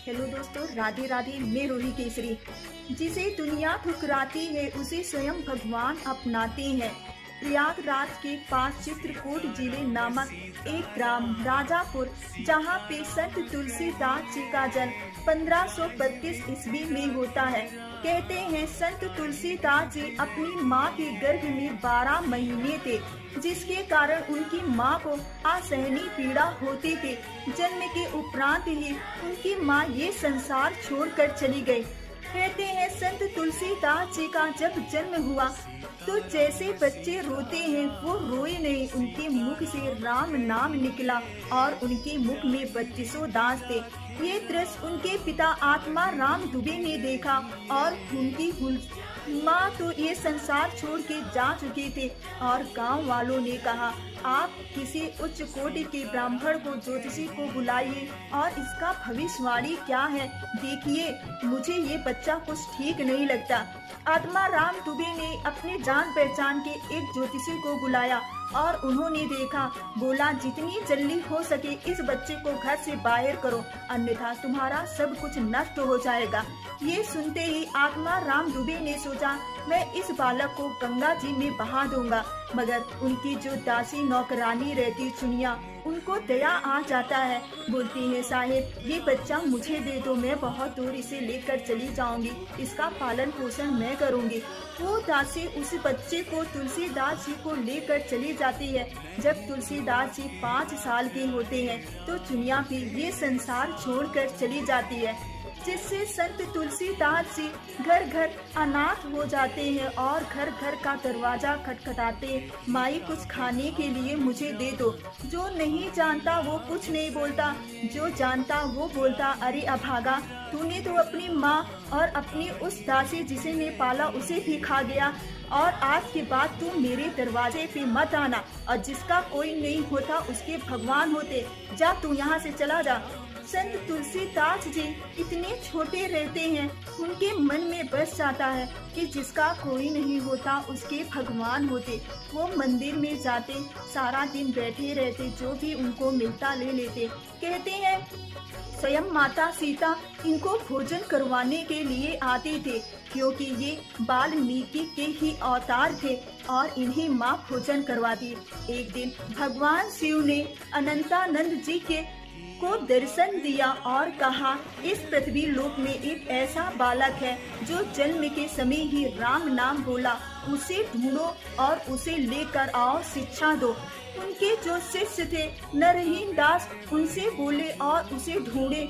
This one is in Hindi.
हेलो दोस्तों, राधे राधे। मैं रोही केसरी। जिसे दुनिया ठुकराती है उसे स्वयं भगवान अपनाते हैं। प्रयागराज के पास चित्रकूट जिले नामक एक ग्राम राजापुर, जहाँ पे संत तुलसीदास जी का जन्म 1532 ईस्वी में होता है। कहते हैं संत तुलसीदास जी अपनी माँ के गर्भ में 12 महीने थे, जिसके कारण उनकी माँ को असहनीय पीड़ा होती थी। जन्म के उपरांत ही उनकी माँ ये संसार छोड़कर चली गई। कहते हैं संत तुलसीदास जी का जब जन्म हुआ तो जैसे बच्चे रोते हैं वो रोए नहीं, उनके मुख से राम नाम निकला और उनके मुख में 32 दांत थे। ये दृश्य उनके पिता आत्मा राम दुबे ने देखा और उनकी माँ तो ये संसार छोड़ के जा चुके थे और गांव वालों ने कहा, आप किसी उच्च कोटि के ब्राह्मण को, ज्योतिषी को बुलाइए और इसका भविष्यवाणी क्या है देखिए, मुझे ये बच्चा कुछ ठीक नहीं लगता। आत्मा राम दुबे ने अपने जान पहचान के एक ज्योतिषी को बुलाया और उन्होंने देखा, बोला जितनी जल्दी हो सके इस बच्चे को घर से बाहर करो, अन्यथा तुम्हारा सब कुछ नष्ट हो जाएगा। ये सुनते ही आत्मा राम दुबे ने सोचा, मैं इस बालक को गंगा जी में बहा दूंगा। मगर उनकी जो दासी नौकरानी रहती चुनिया, उनको दया आ जाता है। बोलती है, साहिब ये बच्चा मुझे दे दो, मैं बहुत दूर इसे लेकर चली जाऊंगी, इसका पालन पोषण मैं करूंगी। वो दासी उस बच्चे को तुलसीदास जी को लेकर चली जाती है। जब तुलसीदास जी 5 साल के होते हैं तो चुनिया भी ये संसार छोड़कर चली जाती है, जिससे संत तुलसीदास जी घर घर अनाथ हो जाते हैं और घर घर का दरवाजा खटखटाते, माई कुछ खाने के लिए मुझे दे दो। जो नहीं जानता वो कुछ नहीं बोलता, जो जानता वो बोलता, अरे अभागा, तूने तो अपनी माँ और अपनी उस दासी जिसे ने पाला उसे भी खा गया और आज के बाद तू मेरे दरवाजे पे मत आना, और जिसका कोई नहीं होता उसके भगवान होते, जा तू यहाँ से चला जा। संत तुलसीदास जी इतने छोटे रहते हैं, उनके मन में बस जाता है कि जिसका कोई नहीं होता उसके भगवान होते। वो मंदिर में जाते, सारा दिन बैठे रहते, जो भी उनको मिलता ले लेते। कहते हैं स्वयं माता सीता इनको भोजन करवाने के लिए आते थे, क्योंकि ये वाल्मीकि के ही अवतार थे और इन्हें माँ भोजन करवाती। एक दिन भगवान शिव ने अनंतानंद जी के को दर्शन दिया और कहा, इस पृथ्वी लोक में एक ऐसा बालक है जो जन्म के समय ही राम नाम बोला, उसे ढूंढो और उसे लेकर आओ, शिक्षा दो। उनके जो शिष्य थे नरहीन दास उनसे बोले और उसे ढूंढे।